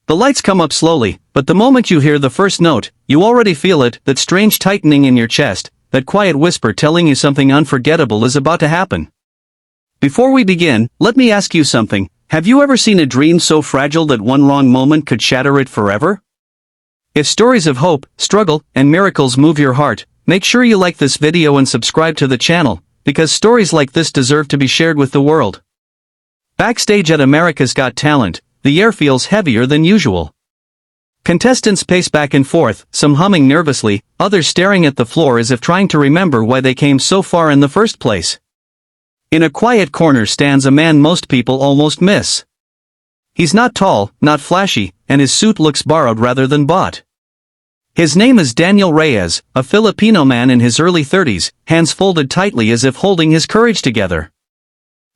The lights come up slowly, but the moment you hear the first note, you already feel it, that strange tightening in your chest, that quiet whisper telling you something unforgettable is about to happen. Before we begin, let me ask you something. Have you ever seen a dream so fragile that one wrong moment could shatter it forever? If stories of hope, struggle, and miracles move your heart, make sure you like this video and subscribe to the channel, because stories like this deserve to be shared with the world. Backstage at America's Got Talent, the air feels heavier than usual. Contestants pace back and forth, some humming nervously, others staring at the floor as if trying to remember why they came so far in the first place. In a quiet corner stands a man most people almost miss. He's not tall, not flashy, and his suit looks borrowed rather than bought. His name is Daniel Reyes, a Filipino man in his early 30s, hands folded tightly as if holding his courage together.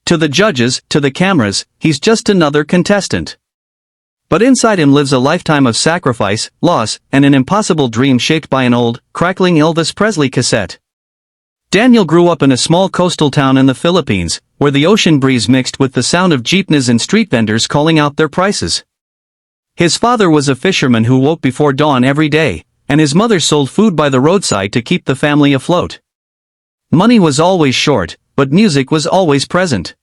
To the judges, to the cameras, he's just another contestant. But inside him lives a lifetime of sacrifice, loss, and an impossible dream shaped by an old, crackling Elvis Presley cassette. Daniel grew up in a small coastal town in the Philippines, where the ocean breeze mixed with the sound of jeepneys and street vendors calling out their prices. His father was a fisherman who woke before dawn every day, and his mother sold food by the roadside to keep the family afloat. Money was always short, but music was always present.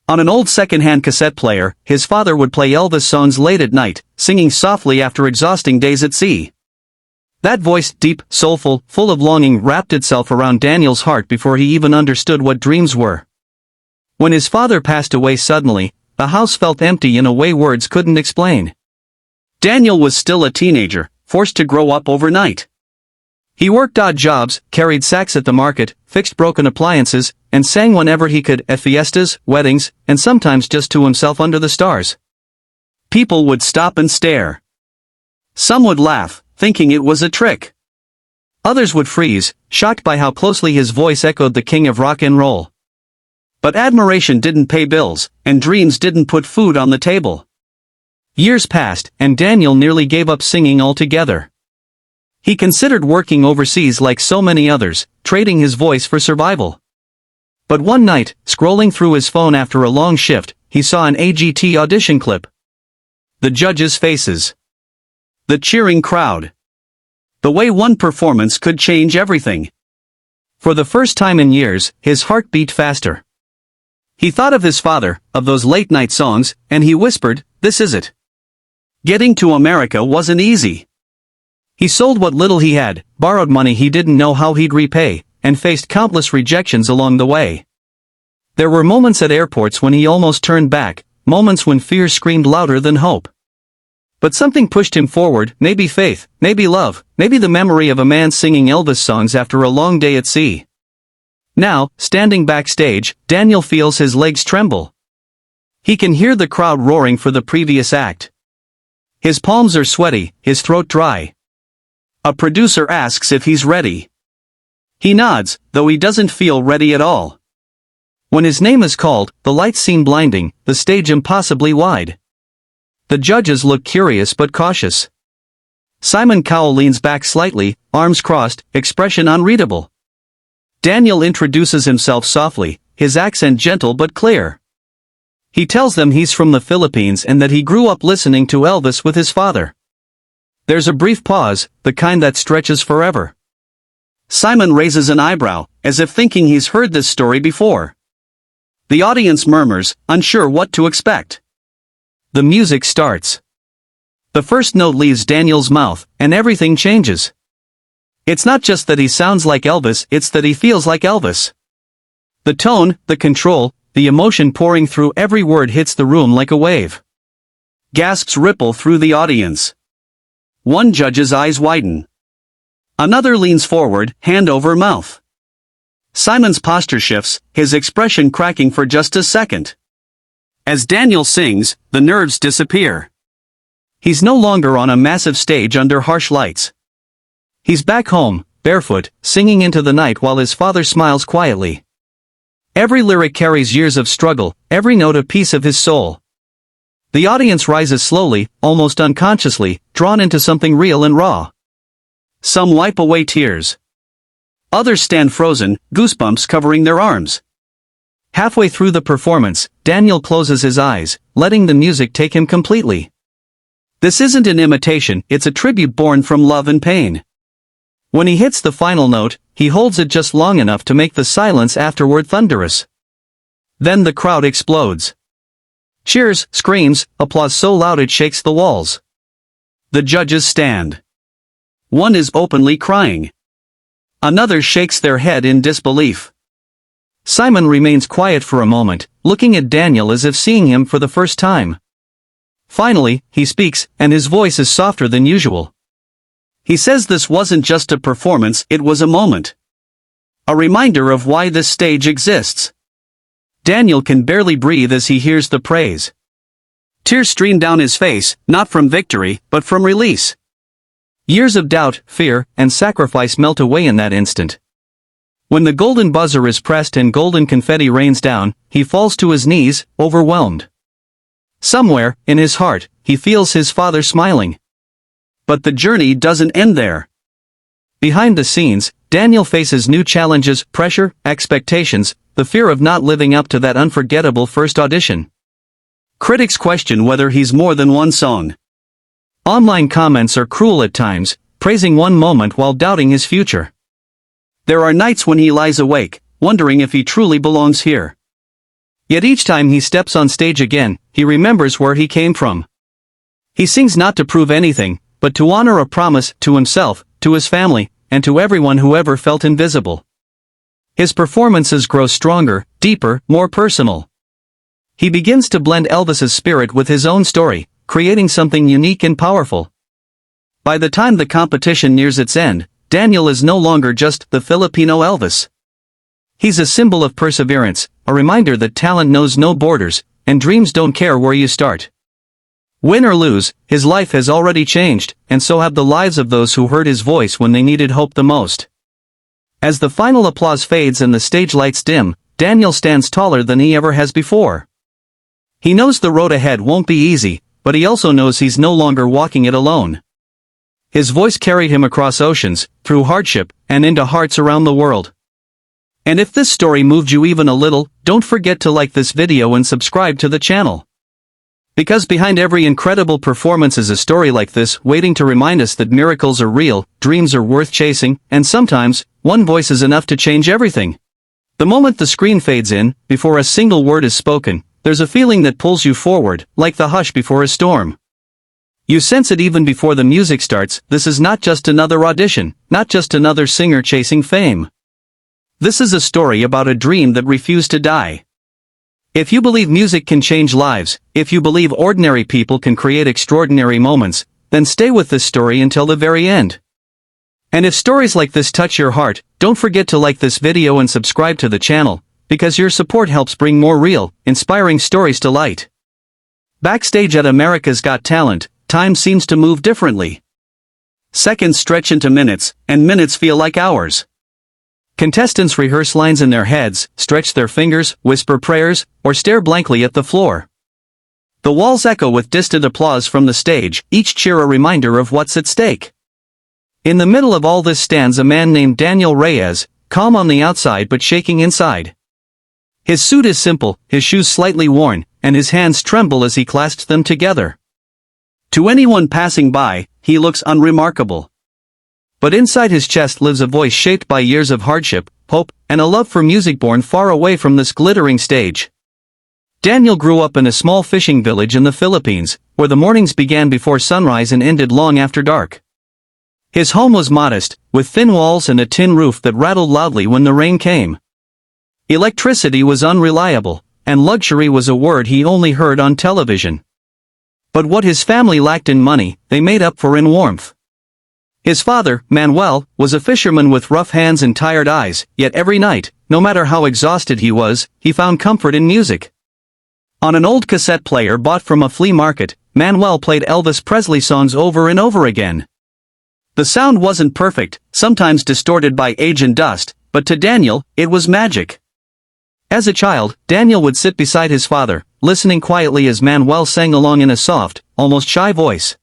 On an old second-hand cassette player, his father would play Elvis songs late at night, singing softly after exhausting days at sea. That voice, deep, soulful, full of longing, wrapped itself around Daniel's heart before he even understood what dreams were. When his father passed away suddenly, the house felt empty in a way words couldn't explain. Daniel was still a teenager, forced to grow up overnight. He worked odd jobs, carried sacks at the market, fixed broken appliances, and sang whenever he could at fiestas, weddings, and sometimes just to himself under the stars. People would stop and stare. Some would laugh, thinking it was a trick. Others would freeze, shocked by how closely his voice echoed the king of rock and roll. But admiration didn't pay bills, and dreams didn't put food on the table. Years passed, and Daniel nearly gave up singing altogether. He considered working overseas like so many others, trading his voice for survival. But one night, scrolling through his phone after a long shift, he saw an AGT audition clip. The judges' faces. The cheering crowd. The way one performance could change everything. For the first time in years, his heart beat faster. He thought of his father, of those late-night songs, and he whispered, "This is it." Getting to America wasn't easy. He sold what little he had, borrowed money he didn't know how he'd repay, and faced countless rejections along the way. There were moments at airports when he almost turned back, moments when fear screamed louder than hope. But something pushed him forward, maybe faith, maybe love, maybe the memory of a man singing Elvis songs after a long day at sea. Now, standing backstage, Daniel feels his legs tremble. He can hear the crowd roaring for the previous act. His palms are sweaty, his throat dry. A producer asks if he's ready. He nods, though he doesn't feel ready at all. When his name is called, the lights seem blinding, the stage impossibly wide. The judges look curious but cautious. Simon Cowell leans back slightly, arms crossed, expression unreadable. Daniel introduces himself softly, his accent gentle but clear. He tells them he's from the Philippines and that he grew up listening to Elvis with his father. There's a brief pause, the kind that stretches forever. Simon raises an eyebrow, as if thinking he's heard this story before. The audience murmurs, unsure what to expect. The music starts. The first note leaves Daniel's mouth, and everything changes. It's not just that he sounds like Elvis, it's that he feels like Elvis. The tone, the control, the emotion pouring through every word hits the room like a wave. Gasps ripple through the audience. One judge's eyes widen. Another leans forward, hand over mouth. Simon's posture shifts, his expression cracking for just a second. As Daniel sings, the nerves disappear. He's no longer on a massive stage under harsh lights. He's back home, barefoot, singing into the night while his father smiles quietly. Every lyric carries years of struggle, every note a piece of his soul. The audience rises slowly, almost unconsciously, drawn into something real and raw. Some wipe away tears. Others stand frozen, goosebumps covering their arms. Halfway through the performance, Daniel closes his eyes, letting the music take him completely. This isn't an imitation, it's a tribute born from love and pain. When he hits the final note, he holds it just long enough to make the silence afterward thunderous. Then the crowd explodes. Cheers, screams, applause so loud it shakes the walls. The judges stand. One is openly crying. Another shakes their head in disbelief. Simon remains quiet for a moment, looking at Daniel as if seeing him for the first time. Finally, he speaks, and his voice is softer than usual. He says this wasn't just a performance, it was a moment. A reminder of why this stage exists. Daniel can barely breathe as he hears the praise. Tears stream down his face, not from victory, but from release. Years of doubt, fear, and sacrifice melt away in that instant. When the golden buzzer is pressed and golden confetti rains down, he falls to his knees, overwhelmed. Somewhere, in his heart, he feels his father smiling. But the journey doesn't end there. Behind the scenes, Daniel faces new challenges, pressure, expectations, the fear of not living up to that unforgettable first audition. Critics question whether he's more than one song. Online comments are cruel at times, praising one moment while doubting his future. There are nights when he lies awake, wondering if he truly belongs here. Yet each time he steps on stage again, he remembers where he came from. He sings not to prove anything, but to honor a promise to himself, to his family, and to everyone who ever felt invisible. His performances grow stronger, deeper, more personal. He begins to blend Elvis's spirit with his own story, creating something unique and powerful. By the time the competition nears its end, Daniel is no longer just the Filipino Elvis. He's a symbol of perseverance, a reminder that talent knows no borders, and dreams don't care where you start. Win or lose, his life has already changed, and so have the lives of those who heard his voice when they needed hope the most. As the final applause fades and the stage lights dim, Daniel stands taller than he ever has before. He knows the road ahead won't be easy, but he also knows he's no longer walking it alone. His voice carried him across oceans, through hardship, and into hearts around the world. And if this story moved you even a little, don't forget to like this video and subscribe to the channel. Because behind every incredible performance is a story like this, waiting to remind us that miracles are real, dreams are worth chasing, and sometimes, one voice is enough to change everything. The moment the screen fades in, before a single word is spoken, there's a feeling that pulls you forward, like the hush before a storm. You sense it even before the music starts. This is not just another audition, not just another singer chasing fame. This is a story about a dream that refused to die. If you believe music can change lives, if you believe ordinary people can create extraordinary moments, then stay with this story until the very end. And if stories like this touch your heart, don't forget to like this video and subscribe to the channel, because your support helps bring more real, inspiring stories to light. Backstage at America's Got Talent, time seems to move differently. Seconds stretch into minutes, and minutes feel like hours. Contestants rehearse lines in their heads, stretch their fingers, whisper prayers, or stare blankly at the floor. The walls echo with distant applause from the stage, each cheer a reminder of what's at stake. In the middle of all this stands a man named Daniel Reyes, calm on the outside but shaking inside. His suit is simple, his shoes slightly worn, and his hands tremble as he clasps them together. To anyone passing by, he looks unremarkable. But inside his chest lives a voice shaped by years of hardship, hope, and a love for music born far away from this glittering stage. Daniel grew up in a small fishing village in the Philippines, where the mornings began before sunrise and ended long after dark. His home was modest, with thin walls and a tin roof that rattled loudly when the rain came. Electricity was unreliable, and luxury was a word he only heard on television. But what his family lacked in money, they made up for in warmth. His father, Manuel, was a fisherman with rough hands and tired eyes, yet every night, no matter how exhausted he was, he found comfort in music. On an old cassette player bought from a flea market, Manuel played Elvis Presley songs over and over again. The sound wasn't perfect, sometimes distorted by age and dust, but to Daniel, it was magic. As a child, Daniel would sit beside his father, listening quietly as Manuel sang along in a soft, almost shy voice.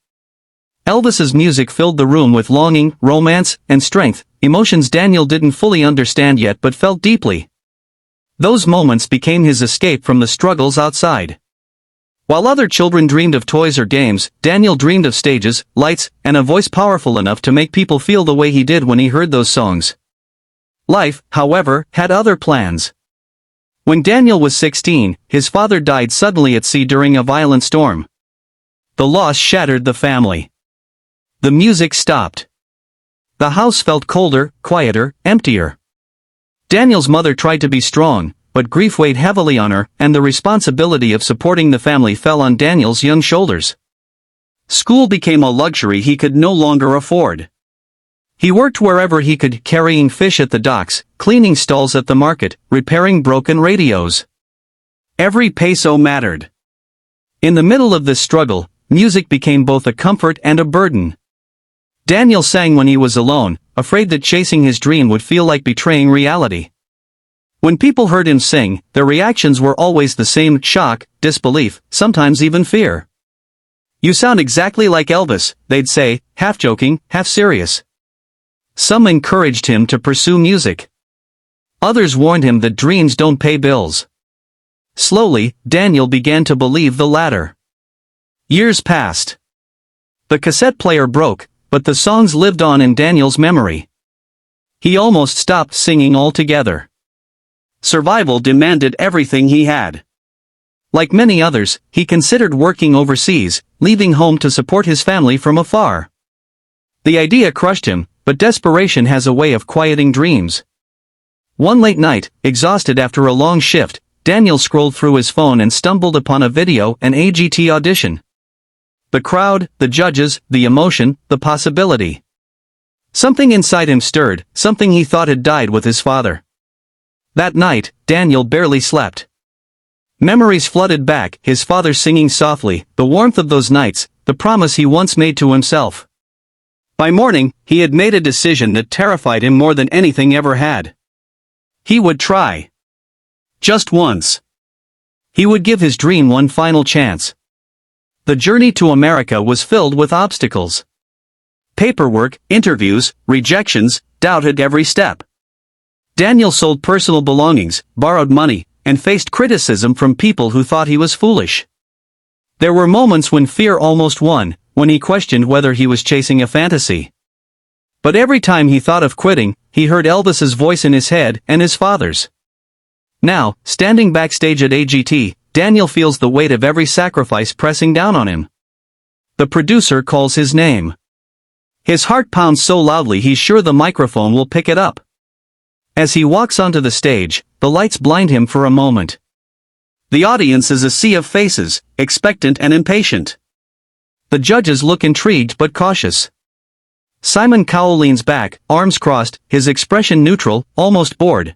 Elvis's music filled the room with longing, romance, and strength, emotions Daniel didn't fully understand yet but felt deeply. Those moments became his escape from the struggles outside. While other children dreamed of toys or games, Daniel dreamed of stages, lights, and a voice powerful enough to make people feel the way he did when he heard those songs. Life, however, had other plans. When Daniel was 16, his father died suddenly at sea during a violent storm. The loss shattered the family. The music stopped. The house felt colder, quieter, emptier. Daniel's mother tried to be strong, but grief weighed heavily on her, and the responsibility of supporting the family fell on Daniel's young shoulders. School became a luxury he could no longer afford. He worked wherever he could, carrying fish at the docks, cleaning stalls at the market, repairing broken radios. Every peso mattered. In the middle of this struggle, music became both a comfort and a burden. Daniel sang when he was alone, afraid that chasing his dream would feel like betraying reality. When people heard him sing, their reactions were always the same: shock, disbelief, sometimes even fear. "You sound exactly like Elvis," they'd say, half joking, half serious. Some encouraged him to pursue music. Others warned him that dreams don't pay bills. Slowly, Daniel began to believe the latter. Years passed. The cassette player broke, but the songs lived on in Daniel's memory. He almost stopped singing altogether. Survival demanded everything he had. Like many others, he considered working overseas, leaving home to support his family from afar. The idea crushed him, but desperation has a way of quieting dreams. One late night, exhausted after a long shift, Daniel scrolled through his phone and stumbled upon a video, an AGT audition. The crowd, the judges, the emotion, the possibility. Something inside him stirred, something he thought had died with his father. That night, Daniel barely slept. Memories flooded back, his father singing softly, the warmth of those nights, the promise he once made to himself. By morning, he had made a decision that terrified him more than anything ever had. He would try. Just once. He would give his dream one final chance. The journey to America was filled with obstacles. Paperwork, interviews, rejections, doubt at every step. Daniel sold personal belongings, borrowed money, and faced criticism from people who thought he was foolish. There were moments when fear almost won, when he questioned whether he was chasing a fantasy. But every time he thought of quitting, he heard Elvis's voice in his head and his father's. Now, standing backstage at AGT, Daniel feels the weight of every sacrifice pressing down on him. The producer calls his name. His heart pounds so loudly he's sure the microphone will pick it up. As he walks onto the stage, the lights blind him for a moment. The audience is a sea of faces, expectant and impatient. The judges look intrigued but cautious. Simon Cowell leans back, arms crossed, his expression neutral, almost bored.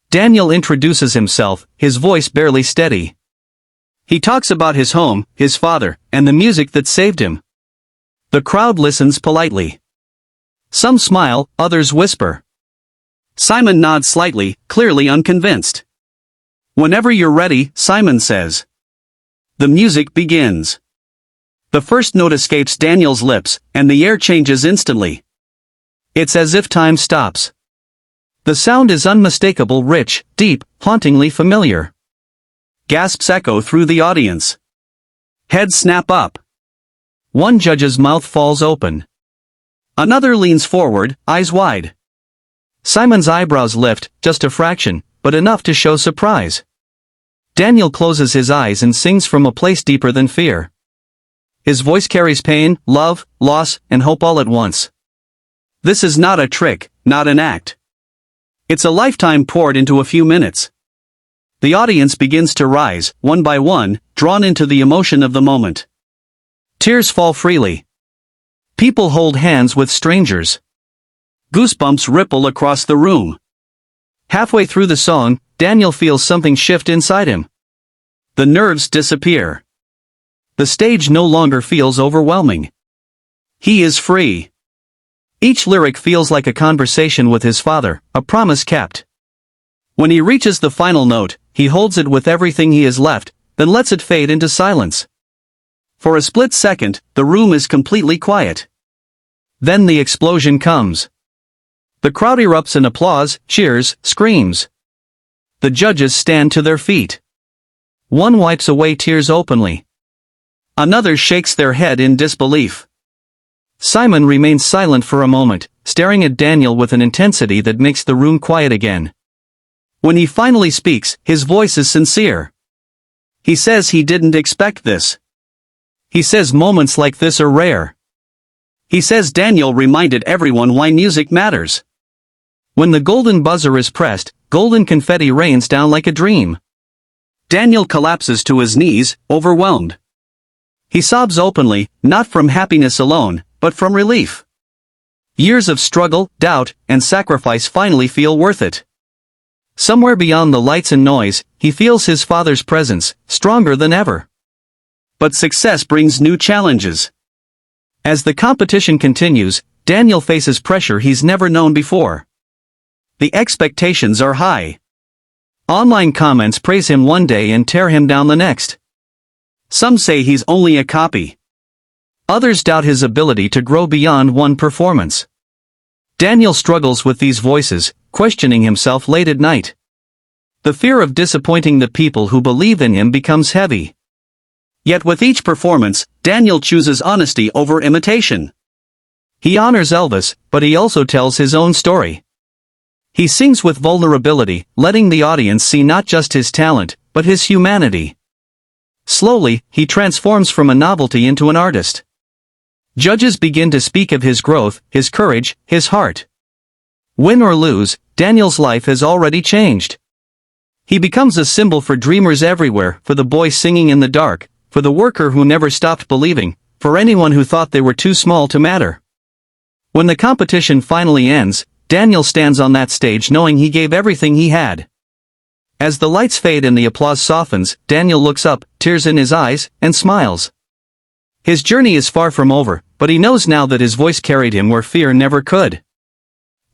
Daniel introduces himself, his voice barely steady. He talks about his home, his father, and the music that saved him. The crowd listens politely. Some smile, others whisper. Simon nods slightly, clearly unconvinced. "Whenever you're ready," Simon says. The music begins. The first note escapes Daniel's lips, and the air changes instantly. It's as if time stops. The sound is unmistakable, rich, deep, hauntingly familiar. Gasps echo through the audience. Heads snap up. One judge's mouth falls open. Another leans forward, eyes wide. Simon's eyebrows lift, just a fraction, but enough to show surprise. Daniel closes his eyes and sings from a place deeper than fear. His voice carries pain, love, loss, and hope all at once. This is not a trick, not an act. It's a lifetime poured into a few minutes. The audience begins to rise, one by one, drawn into the emotion of the moment. Tears fall freely. People hold hands with strangers. Goosebumps ripple across the room. Halfway through the song, Daniel feels something shift inside him. The nerves disappear. The stage no longer feels overwhelming. He is free. Each lyric feels like a conversation with his father, a promise kept. When he reaches the final note, he holds it with everything he has left, then lets it fade into silence. For a split second, the room is completely quiet. Then the explosion comes. The crowd erupts in applause, cheers, screams. The judges stand to their feet. One wipes away tears openly. Another shakes their head in disbelief. Simon remains silent for a moment, staring at Daniel with an intensity that makes the room quiet again. When he finally speaks, his voice is sincere. He says he didn't expect this. He says moments like this are rare. He says Daniel reminded everyone why music matters. When the golden buzzer is pressed, golden confetti rains down like a dream. Daniel collapses to his knees, overwhelmed. He sobs openly, not from happiness alone, but from relief. Years of struggle, doubt, and sacrifice finally feel worth it. Somewhere beyond the lights and noise, he feels his father's presence, stronger than ever. But success brings new challenges. As the competition continues, Daniel faces pressure he's never known before. The expectations are high. Online comments praise him one day and tear him down the next. Some say he's only a copy. Others doubt his ability to grow beyond one performance. Daniel struggles with these voices, questioning himself late at night. The fear of disappointing the people who believe in him becomes heavy. Yet with each performance, Daniel chooses honesty over imitation. He honors Elvis, but he also tells his own story. He sings with vulnerability, letting the audience see not just his talent, but his humanity. Slowly, he transforms from a novelty into an artist. Judges begin to speak of his growth, his courage, his heart. Win or lose, Daniel's life has already changed. He becomes a symbol for dreamers everywhere, for the boy singing in the dark, for the worker who never stopped believing, for anyone who thought they were too small to matter. When the competition finally ends, Daniel stands on that stage knowing he gave everything he had. As the lights fade and the applause softens, Daniel looks up, tears in his eyes, and smiles. His journey is far from over, but he knows now that his voice carried him where fear never could.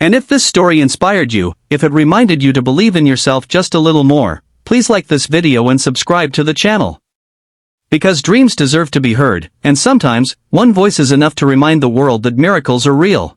And if this story inspired you, if it reminded you to believe in yourself just a little more, please like this video and subscribe to the channel. Because dreams deserve to be heard, and sometimes, one voice is enough to remind the world that miracles are real.